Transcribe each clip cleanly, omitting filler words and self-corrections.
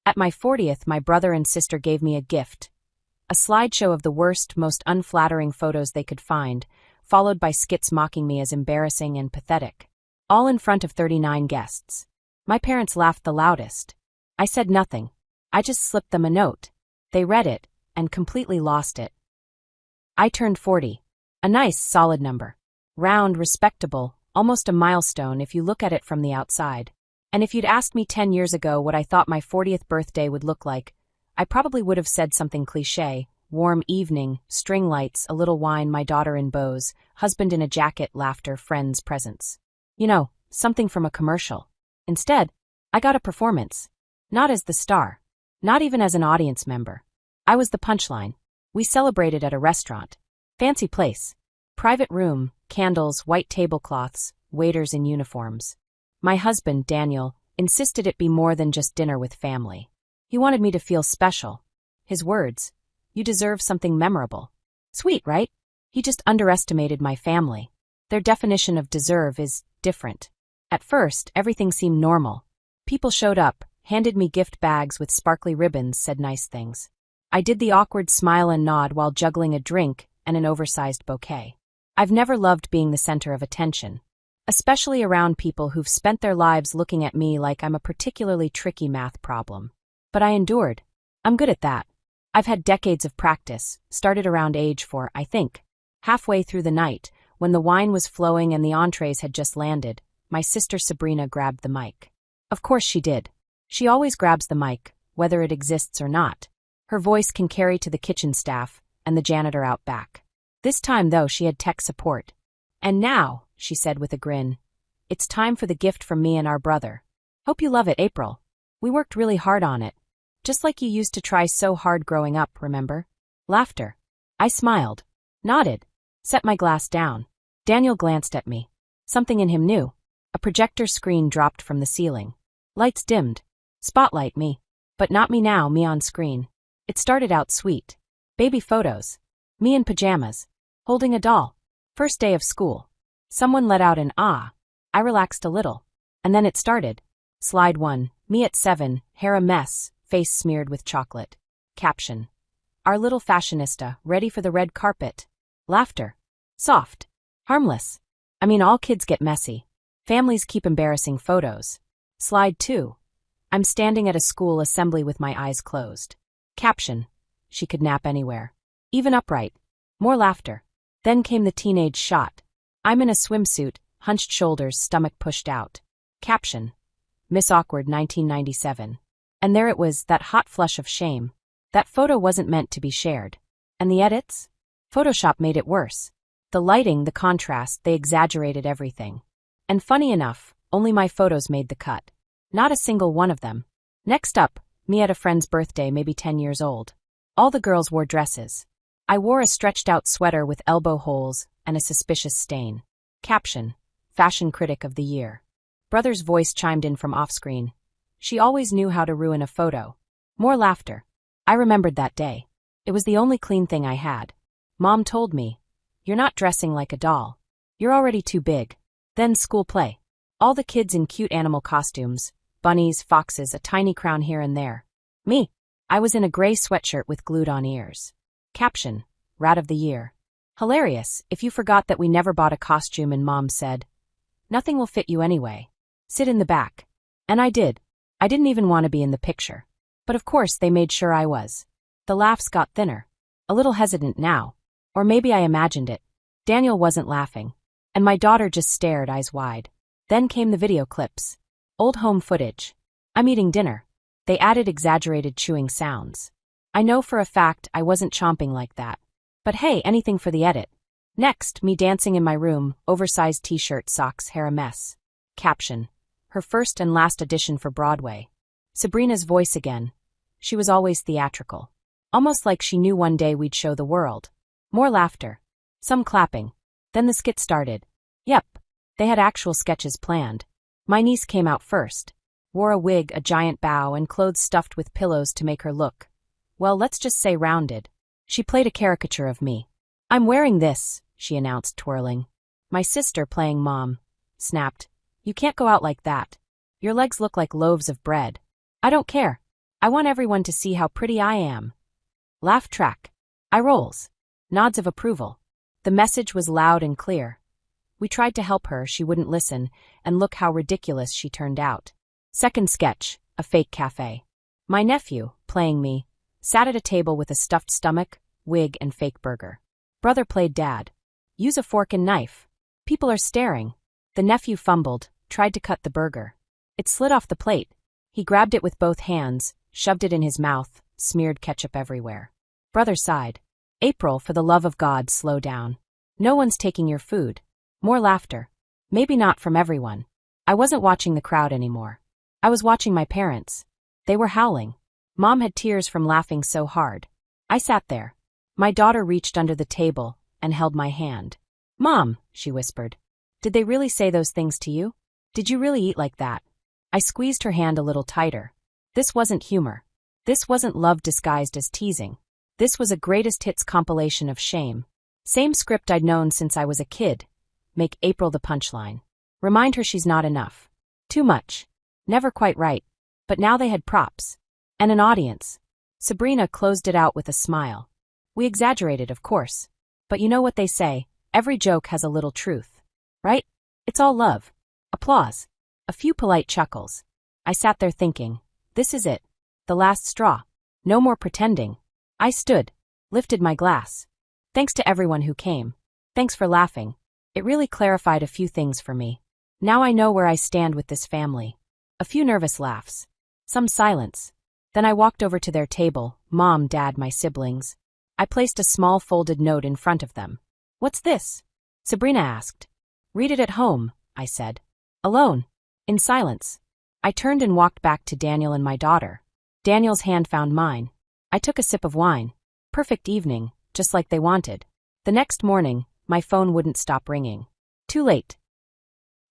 At my 40th, my brother and sister gave me a gift. A slideshow of the worst, most unflattering photos they could find, followed by skits mocking me as embarrassing and pathetic. All in front of 39 guests. My parents laughed the loudest. I said nothing. I just slipped them a note. They read it, and completely lost it. I turned 40. A nice, solid number. Round, respectable, almost a milestone if you look at it from the outside. And if you'd asked me 10 years ago what I thought my 40th birthday would look like, I probably would have said something cliché: warm evening, string lights, a little wine, my daughter in bows, husband in a jacket, laughter, friends, presents. You know, something from a commercial. Instead, I got a performance. Not as the star. Not even as an audience member. I was the punchline. We celebrated at a restaurant. Fancy place. Private room, candles, white tablecloths, waiters in uniforms. My husband, Daniel, insisted it be more than just dinner with family. He wanted me to feel special. His words: "You deserve something memorable." Sweet, right? He just underestimated my family. Their definition of deserve is different. At first, everything seemed normal. People showed up, handed me gift bags with sparkly ribbons, said nice things. I did the awkward smile and nod while juggling a drink and an oversized bouquet. I've never loved being the center of attention, especially around people who've spent their lives looking at me like I'm a particularly tricky math problem. But I endured. I'm good at that. I've had decades of practice, started around age 4, I think. Halfway through the night, when the wine was flowing and the entrees had just landed, my sister Sabrina grabbed the mic. Of course she did. She always grabs the mic, whether it exists or not. Her voice can carry to the kitchen staff and the janitor out back. This time, though, she had tech support. "And now," she said with a grin, "it's time for the gift from me and our brother. Hope you love it, April. We worked really hard on it. Just like you used to try so hard growing up, remember?" Laughter. I smiled, nodded, set my glass down. Daniel glanced at me. Something in him knew. A projector screen dropped from the ceiling. Lights dimmed. Spotlight me. But not me now, me on screen. It started out sweet. Baby photos. Me in pajamas. Holding a doll. First day of school. Someone let out an ah. I relaxed a little. And then it started. Slide 1. Me at 7, hair a mess, face smeared with chocolate. Caption: "Our little fashionista, ready for the red carpet." Laughter. Soft. Harmless. I mean, all kids get messy. Families keep embarrassing photos. Slide 2. I'm standing at a school assembly with my eyes closed. Caption: "She could nap anywhere. Even upright." More laughter. Then came the teenage shot. I'm in a swimsuit, hunched shoulders, stomach pushed out. Caption: "Miss Awkward 1997. And there it was, that hot flush of shame. That photo wasn't meant to be shared. And the edits? Photoshop made it worse. The lighting, the contrast, they exaggerated everything. And funny enough, only my photos made the cut. Not a single one of them. Next up, me at a friend's birthday, maybe 10 years old. All the girls wore dresses. I wore a stretched-out sweater with elbow holes and a suspicious stain. Caption: "Fashion Critic of the Year." Brother's voice chimed in from off-screen. She always knew how to ruin a photo. More laughter. I remembered that day. It was the only clean thing I had. Mom told me, "You're not dressing like a doll. You're already too big." Then school play. All the kids in cute animal costumes. Bunnies, foxes, a tiny crown here and there. Me. I was in a gray sweatshirt with glued-on ears. Caption: "Rat of the Year." Hilarious, if you forgot that we never bought a costume and Mom said, "Nothing will fit you anyway. Sit in the back." And I did. I didn't even want to be in the picture. But of course they made sure I was. The laughs got thinner. A little hesitant now. Or maybe I imagined it. Daniel wasn't laughing. And my daughter just stared, eyes wide. Then came the video clips. Old home footage. I'm eating dinner. They added exaggerated chewing sounds. I know for a fact I wasn't chomping like that. But hey, anything for the edit. Next, me dancing in my room, oversized t-shirt, socks, hair a mess. Caption: "Her first and last audition for Broadway." Sabrina's voice again. She was always theatrical. Almost like she knew one day we'd show the world. More laughter. Some clapping. Then the skit started. Yep. They had actual sketches planned. My niece came out first. Wore a wig, a giant bow, and clothes stuffed with pillows to make her look, well, let's just say rounded. She played a caricature of me. "I'm wearing this," she announced, twirling. My sister, playing mom, snapped, "You can't go out like that. Your legs look like loaves of bread." "I don't care. I want everyone to see how pretty I am. Laugh track. Eye rolls. Nods of approval. The message was loud and clear. We tried to help her, she wouldn't listen, and look how ridiculous she turned out. Second sketch, a fake cafe. My nephew, playing me, sat at a table with a stuffed stomach, wig, and fake burger. Brother played dad. Use a fork and knife. People are staring. The nephew fumbled, tried to cut the burger. It slid off the plate. He grabbed it with both hands, shoved it in his mouth, smeared ketchup everywhere. Brother sighed. April, for the love of God, slow down. No one's taking your food. More laughter. Maybe not from everyone. I wasn't watching the crowd anymore. I was watching my parents. They were howling. Mom had tears from laughing so hard. I sat there. My daughter reached under the table and held my hand. Mom, she whispered. Did they really say those things to you? Did you really eat like that? I squeezed her hand a little tighter. This wasn't humor. This wasn't love disguised as teasing. This was a greatest hits compilation of shame. Same script I'd known since I was a kid. Make April the punchline. Remind her she's not enough. Too much. Never quite right. But now they had props. And an audience. Sabrina closed it out with a smile. We exaggerated, of course. But you know what they say, every joke has a little truth. Right? It's all love. Applause. A few polite chuckles. I sat there thinking, this is it. The last straw. No more pretending. I stood. Lifted my glass. Thanks to everyone who came. Thanks for laughing. It really clarified a few things for me. Now I know where I stand with this family. A few nervous laughs. Some silence. Then I walked over to their table, Mom, Dad, my siblings. I placed a small folded note in front of them. What's this? Sabrina asked. Read it at home, I said. Alone. In silence. I turned and walked back to Daniel and my daughter. Daniel's hand found mine. I took a sip of wine. Perfect evening, just like they wanted. The next morning, my phone wouldn't stop ringing. Too late.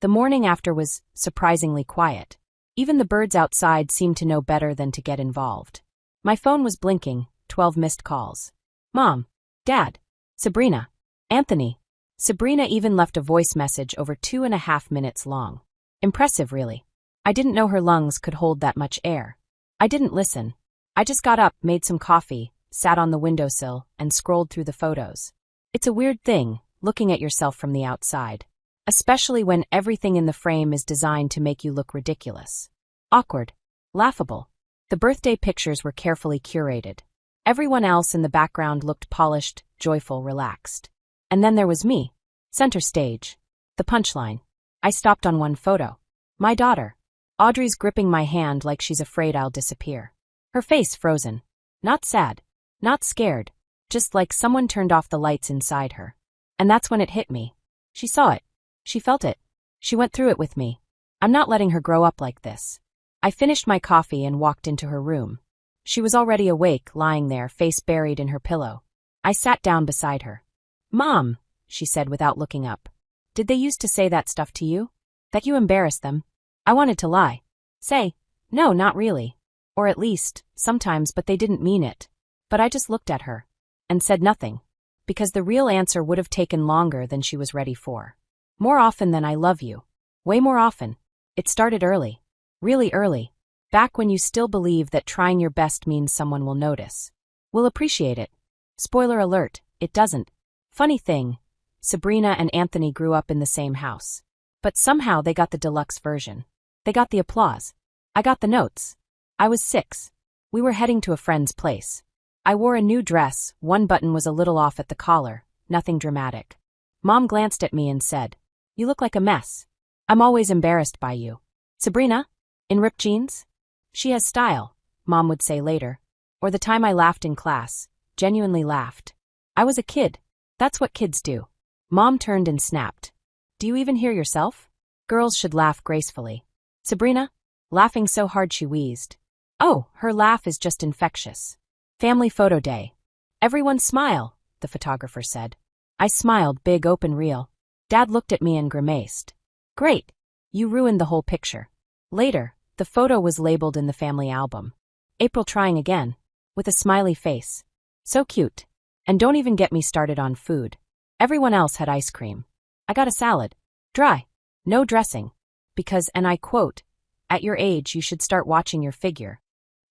The morning after was surprisingly quiet. Even the birds outside seemed to know better than to get involved. My phone was blinking, 12 missed calls. Mom. Dad. Sabrina. Anthony. Sabrina even left a voice message over 2.5 minutes long. Impressive, really. I didn't know her lungs could hold that much air. I didn't listen. I just got up, made some coffee, sat on the windowsill, and scrolled through the photos. It's a weird thing, looking at yourself from the outside. Especially when everything in the frame is designed to make you look ridiculous. Awkward. Laughable. The birthday pictures were carefully curated. Everyone else in the background looked polished, joyful, relaxed. And then there was me. Center stage. The punchline. I stopped on one photo. My daughter. Audrey's gripping my hand like she's afraid I'll disappear. Her face frozen. Not sad. Not scared. Just like someone turned off the lights inside her. And that's when it hit me. She saw it. She felt it. She went through it with me. I'm not letting her grow up like this. I finished my coffee and walked into her room. She was already awake, lying there, face buried in her pillow. I sat down beside her. Mom, she said without looking up. Did they used to say that stuff to you? That you embarrassed them? I wanted to lie. Say, no, not really. Or at least, sometimes, but they didn't mean it. But I just looked at her. And said nothing. Because the real answer would have taken longer than she was ready for. More often than I love you. Way more often. It started early. Really early. Back when you still believe that trying your best means someone will notice. Will appreciate it. Spoiler alert, it doesn't. Funny thing, Sabrina and Anthony grew up in the same house. But somehow they got the deluxe version. They got the applause. I got the notes. I was 6. We were heading to a friend's place. I wore a new dress, one button was a little off at the collar, nothing dramatic. Mom glanced at me and said, "You look like a mess. I'm always embarrassed by you." Sabrina? In ripped jeans? She has style, Mom would say later. Or the time I laughed in class, genuinely laughed. I was a kid. That's what kids do. Mom turned and snapped. Do you even hear yourself? Girls should laugh gracefully. Sabrina? Laughing so hard she wheezed. Oh, her laugh is just infectious. Family photo day. Everyone smile, the photographer said. I smiled, big open reel. Dad looked at me and grimaced. Great. You ruined the whole picture. Later, the photo was labeled in the family album. April trying again. With a smiley face. So cute. And don't even get me started on food. Everyone else had ice cream. I got a salad. Dry. No dressing. Because, and I quote, at your age you should start watching your figure.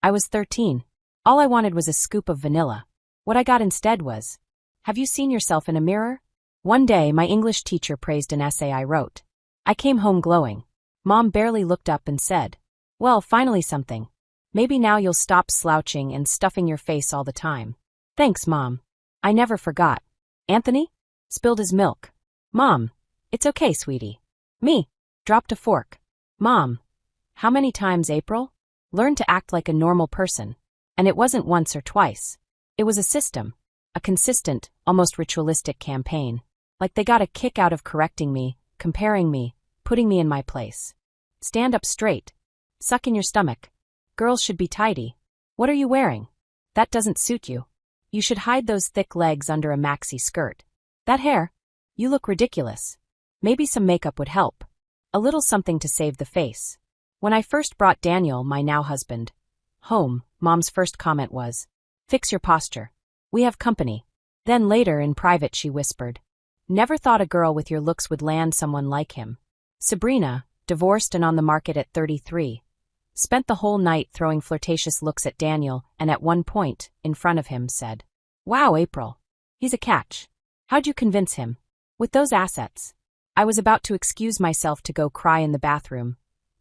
I was 13. All I wanted was a scoop of vanilla. What I got instead was, have you seen yourself in a mirror? One day, my English teacher praised an essay I wrote. I came home glowing. Mom barely looked up and said, well, finally something. Maybe now you'll stop slouching and stuffing your face all the time. Thanks, Mom. I never forgot. Anthony? Spilled his milk. Mom. It's okay, sweetie. Me. Dropped a fork. Mom. How many times, April? Learn to act like a normal person. And it wasn't once or twice. It was a system. A consistent, almost ritualistic campaign. Like they got a kick out of correcting me, comparing me, putting me in my place. Stand up straight. Suck in your stomach. Girls should be tidy. What are you wearing? That doesn't suit you. You should hide those thick legs under a maxi skirt. That hair? You look ridiculous. Maybe some makeup would help. A little something to save the face. When I first brought Daniel, my now husband, home, Mom's first comment was, fix your posture. We have company. Then later, in private, she whispered, never thought a girl with your looks would land someone like him. Sabrina, divorced and on the market at 33, spent the whole night throwing flirtatious looks at Daniel and at one point, in front of him, said, wow, April. He's a catch. How'd you convince him? With those assets. I was about to excuse myself to go cry in the bathroom,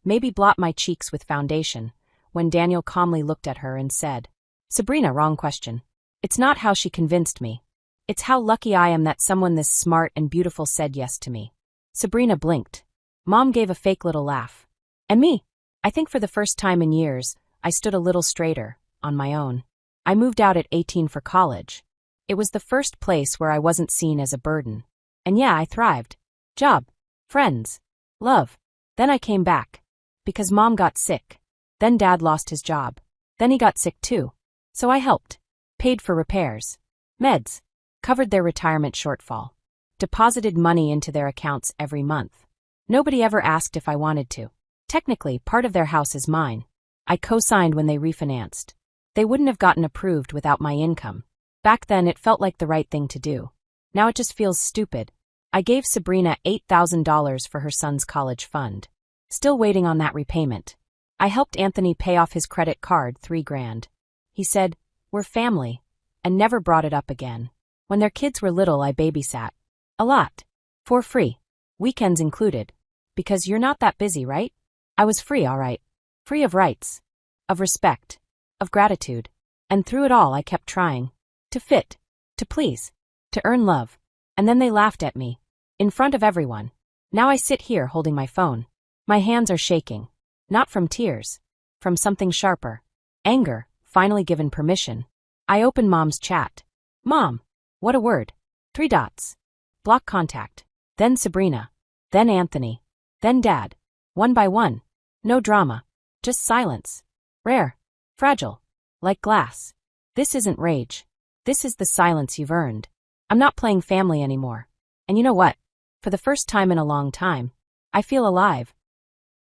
maybe blot my cheeks with foundation, when Daniel calmly looked at her and said, Sabrina, wrong question. It's not how she convinced me. It's how lucky I am that someone this smart and beautiful said yes to me. Sabrina blinked. Mom gave a fake little laugh. And me? I think for the first time in years, I stood a little straighter, on my own. I moved out at 18 for college. It was the first place where I wasn't seen as a burden. And yeah, I thrived. Job. Friends. Love. Then I came back. Because Mom got sick. Then Dad lost his job. Then he got sick too. So I helped. Paid for repairs. Meds. Covered their retirement shortfall. Deposited money into their accounts every month. Nobody ever asked if I wanted to. Technically, part of their house is mine. I co-signed when they refinanced. They wouldn't have gotten approved without my income. Back then, it felt like the right thing to do. Now it just feels stupid. I gave Sabrina $8,000 for her son's college fund. Still waiting on that repayment. I helped Anthony pay off his credit card, $3,000. He said, we're family, and never brought it up again. When their kids were little, I babysat. A lot. For free. Weekends included. Because you're not that busy, right? I was free, all right. Free of rights. Of respect. Of gratitude. And through it all, I kept trying. To fit. To please. To earn love. And then they laughed at me. In front of everyone. Now I sit here holding my phone. My hands are shaking. Not from tears. From something sharper. Anger, finally given permission. I open Mom's chat. Mom. What a word. 3 dots. Block contact. Then Sabrina. Then Anthony. Then Dad. One by one. No drama. Just silence. Rare. Fragile. Like glass. This isn't rage. This is the silence you've earned. I'm not playing family anymore. And you know what? For the first time in a long time, I feel alive.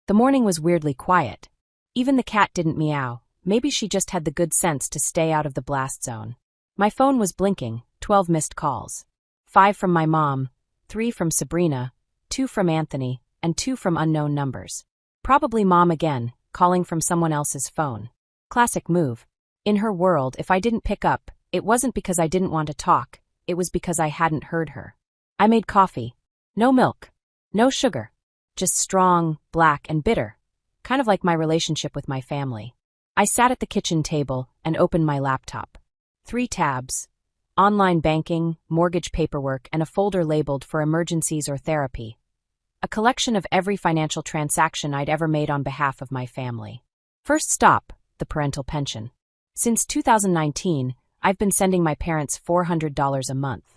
The morning was weirdly quiet. Even the cat didn't meow. Maybe she just had the good sense to stay out of the blast zone. My phone was blinking, 12 missed calls. 5 from my mom, 3 from Sabrina, 2 from Anthony, and 2 from unknown numbers. Probably Mom again, calling from someone else's phone. Classic move. In her world, if I didn't pick up, it wasn't because I didn't want to talk, it was because I hadn't heard her. I made coffee. No milk. No sugar. Just strong, black, and bitter. Kind of like my relationship with my family. I sat at the kitchen table and opened my laptop. 3 tabs. Online banking, mortgage paperwork, and a folder labeled for emergencies or therapy. A collection of every financial transaction I'd ever made on behalf of my family. First stop, the parental pension. Since 2019, I've been sending my parents $400 a month.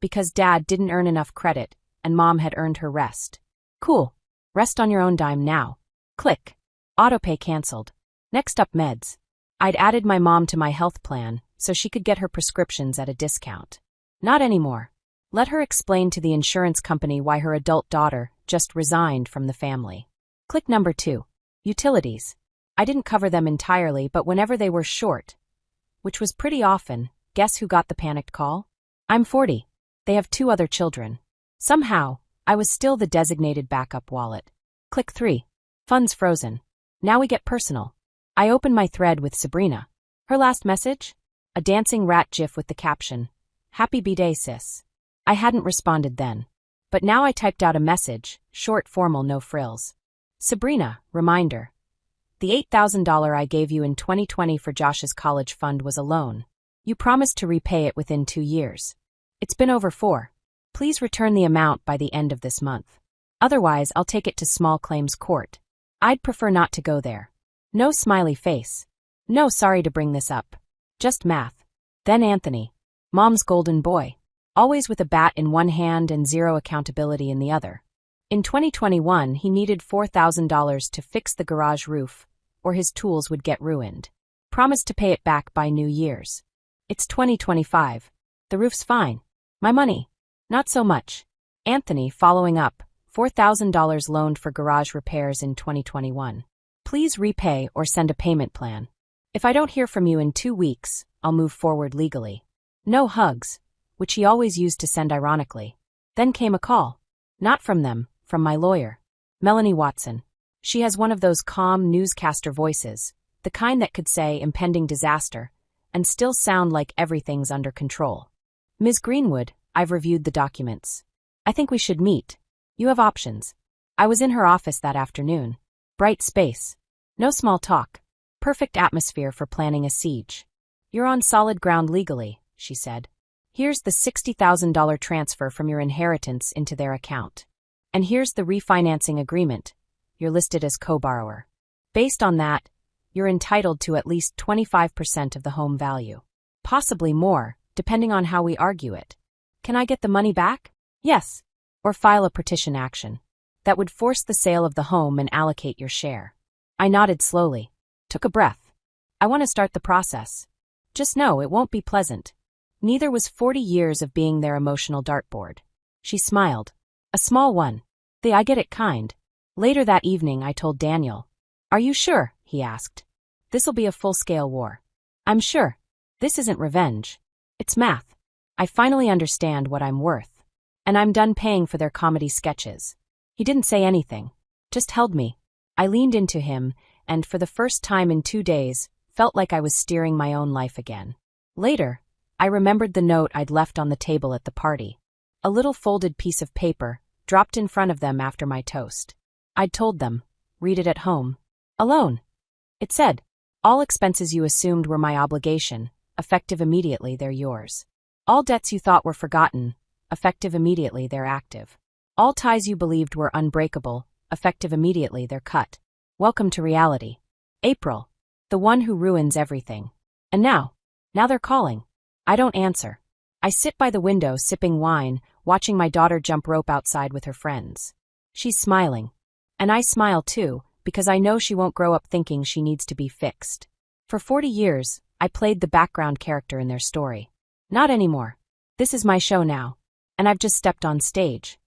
Because Dad didn't earn enough credit, and Mom had earned her rest. Cool. Rest on your own dime now. Click. Autopay canceled. Next up, meds. I'd added my mom to my health plan, so she could get her prescriptions at a discount. Not anymore. Let her explain to the insurance company why her adult daughter just resigned from the family. Click number 2. Utilities. I didn't cover them entirely, but whenever they were short, which was pretty often, guess who got the panicked call? I'm 40. They have 2 other children. Somehow, I was still the designated backup wallet. Click 3. Funds frozen. Now we get personal. I opened my thread with Sabrina. Her last message? A dancing rat gif with the caption, "Happy B-Day, sis." I hadn't responded then. But now I typed out a message, short, formal, no frills. Sabrina, reminder. The $8,000 I gave you in 2020 for Josh's college fund was a loan. You promised to repay it within 2 years. It's been over 4. Please return the amount by the end of this month. Otherwise, I'll take it to small claims court. I'd prefer not to go there. No smiley face. No sorry to bring this up. Just math. Then Anthony. Mom's golden boy. Always with a bat in one hand and zero accountability in the other. In 2021, he needed $4,000 to fix the garage roof, or his tools would get ruined. Promised to pay it back by New Year's. It's 2025. The roof's fine. My money. Not so much. Anthony, following up, $4,000 loaned for garage repairs in 2021. Please repay or send a payment plan. If I don't hear from you in 2 weeks, I'll move forward legally. No hugs, which he always used to send ironically. Then came a call. Not from them, from my lawyer. Melanie Watson. She has one of those calm newscaster voices, the kind that could say impending disaster, and still sound like everything's under control. Ms. Greenwood, I've reviewed the documents. I think we should meet. You have options. I was in her office that afternoon. Bright space. No small talk. Perfect atmosphere for planning a siege. You're on solid ground legally, she said. Here's the $60,000 transfer from your inheritance into their account. And here's the refinancing agreement. You're listed as co-borrower. Based on that, you're entitled to at least 25% of the home value. Possibly more, depending on how we argue it. Can I get the money back? Yes. Or file a petition action. That would force the sale of the home and allocate your share. I nodded slowly. Took a breath. I want to start the process. Just know it won't be pleasant. Neither was 40 years of being their emotional dartboard. She smiled. A small one. The I get it kind. Later that evening I told Daniel. Are you sure? He asked. This'll be a full-scale war. I'm sure. This isn't revenge. It's math. I finally understand what I'm worth. And I'm done paying for their comedy sketches. He didn't say anything. Just held me. I leaned into him, and for the first time in 2 days, felt like I was steering my own life again. Later, I remembered the note I'd left on the table at the party. A little folded piece of paper, dropped in front of them after my toast. I'd told them, read it at home. Alone. It said, all expenses you assumed were my obligation, effective immediately they're yours. All debts you thought were forgotten, effective immediately they're active. All ties you believed were unbreakable, effective immediately they're cut. Welcome to reality. April. The one who ruins everything. And now they're calling. I don't answer. I sit by the window sipping wine, watching my daughter jump rope outside with her friends. She's smiling. And I smile too, because I know she won't grow up thinking she needs to be fixed. For 40 years, I played the background character in their story. Not anymore. This is my show now. And I've just stepped on stage.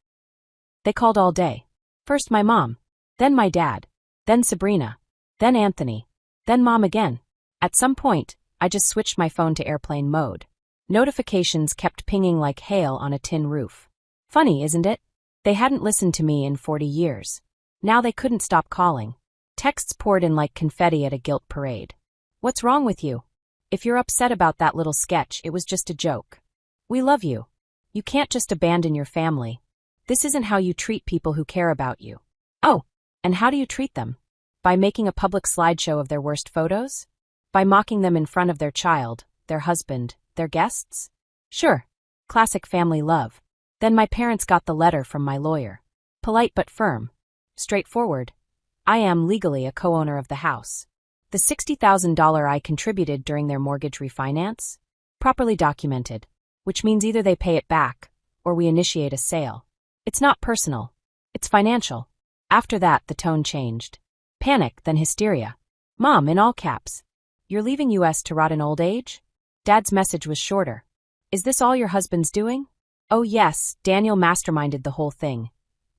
They called all day. First my mom. Then my dad. Then Sabrina. Then Anthony. Then Mom again. At some point, I just switched my phone to airplane mode. Notifications kept pinging like hail on a tin roof. Funny, isn't it? They hadn't listened to me in 40 years. Now they couldn't stop calling. Texts poured in like confetti at a guilt parade. What's wrong with you? If you're upset about that little sketch, it was just a joke. We love you. You can't just abandon your family. This isn't how you treat people who care about you. Oh, and how do you treat them? By making a public slideshow of their worst photos? By mocking them in front of their child, their husband, their guests? Sure. Classic family love. Then my parents got the letter from my lawyer. Polite but firm. Straightforward. I am legally a co-owner of the house. The $60,000 I contributed during their mortgage refinance? Properly documented. Which means either they pay it back, or we initiate a sale. It's not personal. It's financial. After that, the tone changed. Panic, then hysteria. Mom, in all caps. You're leaving US to rot in old age? Dad's message was shorter. Is this all your husband's doing? Oh yes, Daniel masterminded the whole thing.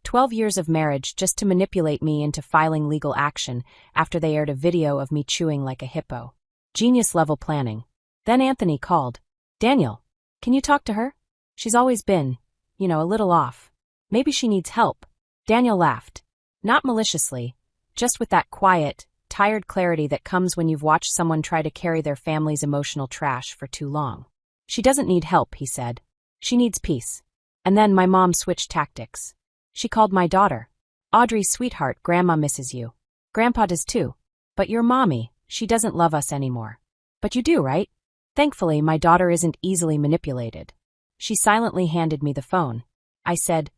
12 years of marriage just to manipulate me into filing legal action after they aired a video of me chewing like a hippo. Genius-level planning. Then Anthony called. Daniel, can you talk to her? She's always been, a little off. Maybe she needs help. Daniel laughed. Not maliciously, just with that quiet, tired clarity that comes when you've watched someone try to carry their family's emotional trash for too long. She doesn't need help, he said. She needs peace. And then my mom switched tactics. She called my daughter. Audrey, sweetheart, Grandma misses you. Grandpa does too. But your mommy, she doesn't love us anymore. But you do, right? Thankfully, my daughter isn't easily manipulated. She silently handed me the phone. I said,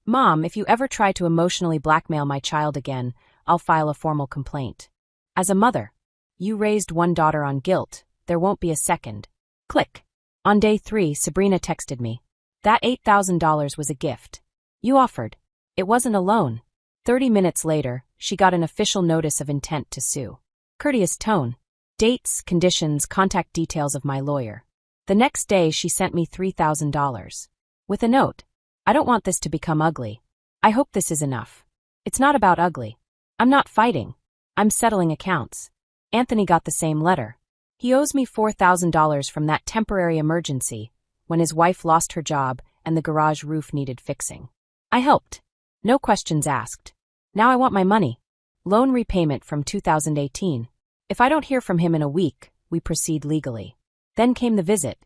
Mom, if you ever try to emotionally blackmail my child again, I'll file a formal complaint. As a mother, you raised one daughter on guilt. There won't be a second. Click. On day 3, Sabrina texted me. That $8,000 was a gift. You offered. It wasn't a loan. 30 minutes later, she got an official notice of intent to sue. Courteous tone. Dates, conditions, contact details of my lawyer. The next day, she sent me $3,000. With a note. I don't want this to become ugly. I hope this is enough. It's not about ugly. I'm not fighting. I'm settling accounts. Anthony got the same letter. He owes me $4,000 from that temporary emergency when his wife lost her job and the garage roof needed fixing. I helped. No questions asked. Now I want my money. Loan repayment from 2018. If I don't hear from him in a week, we proceed legally. Then came the visit.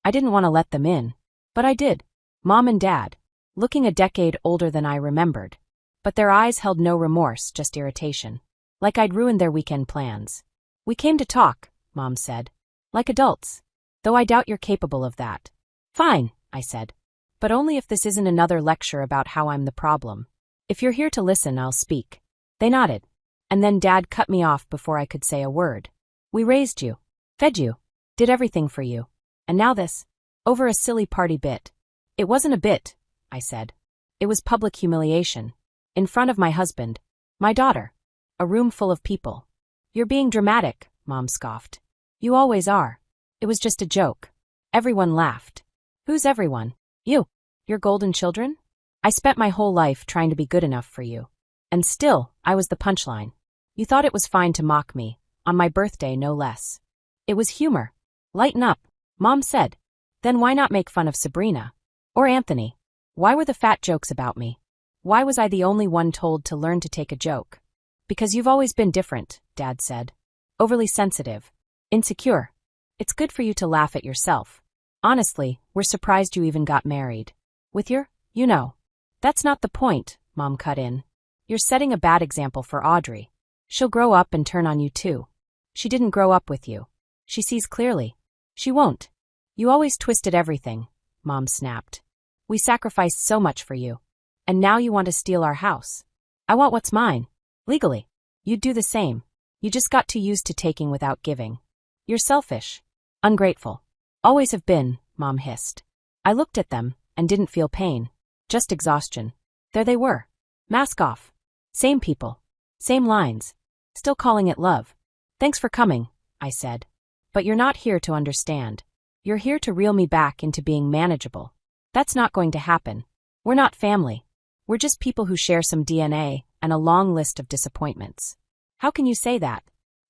I didn't want to let them in. But I did. Mom and Dad, looking a decade older than I remembered. But their eyes held no remorse, just irritation. Like I'd ruined their weekend plans. We came to talk, Mom said. Like adults. Though I doubt you're capable of that. Fine, I said. But only if this isn't another lecture about how I'm the problem. If you're here to listen, I'll speak. They nodded. And then Dad cut me off before I could say a word. We raised you. Fed you. Did everything for you. And now this. Over a silly party bit. It wasn't a bit, I said. It was public humiliation. In front of my husband. My daughter. A room full of people. You're being dramatic, Mom scoffed. You always are. It was just a joke. Everyone laughed. Who's everyone? You. Your golden children? I spent my whole life trying to be good enough for you. And still, I was the punchline. You thought it was fine to mock me, on my birthday no less. It was humor. Lighten up, Mom said. Then why not make fun of Sabrina? Or Anthony? Why were the fat jokes about me? Why was I the only one told to learn to take a joke? Because you've always been different, Dad said. Overly sensitive. Insecure. It's good for you to laugh at yourself. Honestly, we're surprised you even got married. With your, you know. That's not the point, Mom cut in. You're setting a bad example for Audrey. She'll grow up and turn on you too. She didn't grow up with you. She sees clearly. She won't. You always twisted everything, Mom snapped. We sacrificed so much for you. And now you want to steal our house. I want what's mine. Legally. You'd do the same. You just got too used to taking without giving. You're selfish. Ungrateful. Always have been, Mom hissed. I looked at them and didn't feel pain. Just exhaustion. There they were. Mask off. Same people. Same lines. Still calling it love. Thanks for coming, I said. But you're not here to understand. You're here to reel me back into being manageable. That's not going to happen. We're not family. We're just people who share some DNA and a long list of disappointments. How can you say that?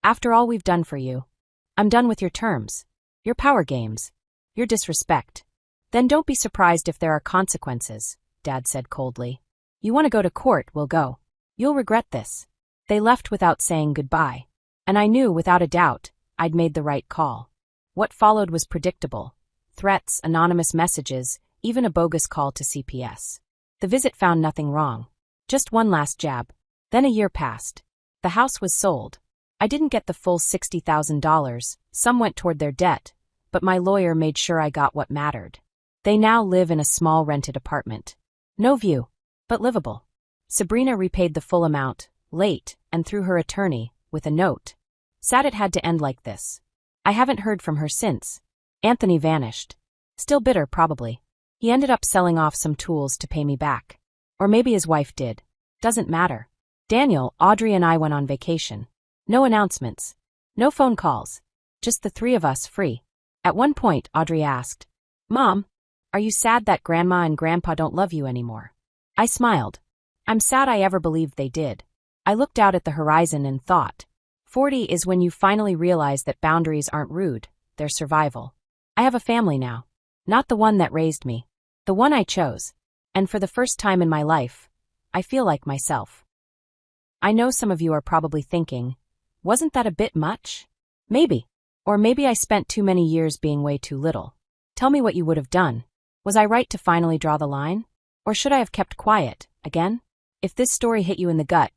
After all we've done for you. I'm done with your terms. Your power games. Your disrespect. Then don't be surprised if there are consequences, Dad said coldly. You want to go to court, we'll go. You'll regret this. They left without saying goodbye. And I knew, without a doubt, I'd made the right call. What followed was predictable. Threats, anonymous messages, even a bogus call to CPS. The visit found nothing wrong. Just one last jab. Then a year passed. The house was sold. I didn't get the full $60,000, some went toward their debt, but my lawyer made sure I got what mattered. They now live in a small rented apartment. No view, but livable. Sabrina repaid the full amount, late, and through her attorney, with a note. Sad it had to end like this. I haven't heard from her since. Anthony vanished. Still bitter, probably. He ended up selling off some tools to pay me back. Or maybe his wife did. Doesn't matter. Daniel, Audrey and I went on vacation. No announcements. No phone calls. Just the three of us, free. At one point, Audrey asked, Mom, are you sad that Grandma and Grandpa don't love you anymore? I smiled. I'm sad I ever believed they did. I looked out at the horizon and thought, 40 is when you finally realize that boundaries aren't rude, they're survival. I have a family now. Not the one that raised me. The one I chose. And for the first time in my life, I feel like myself. I know some of you are probably thinking, Wasn't that a bit much? Maybe. Or maybe I spent too many years being way too little. Tell me what you would have done. Was I right to finally draw the line? Or should I have kept quiet, again? If this story hit you in the gut,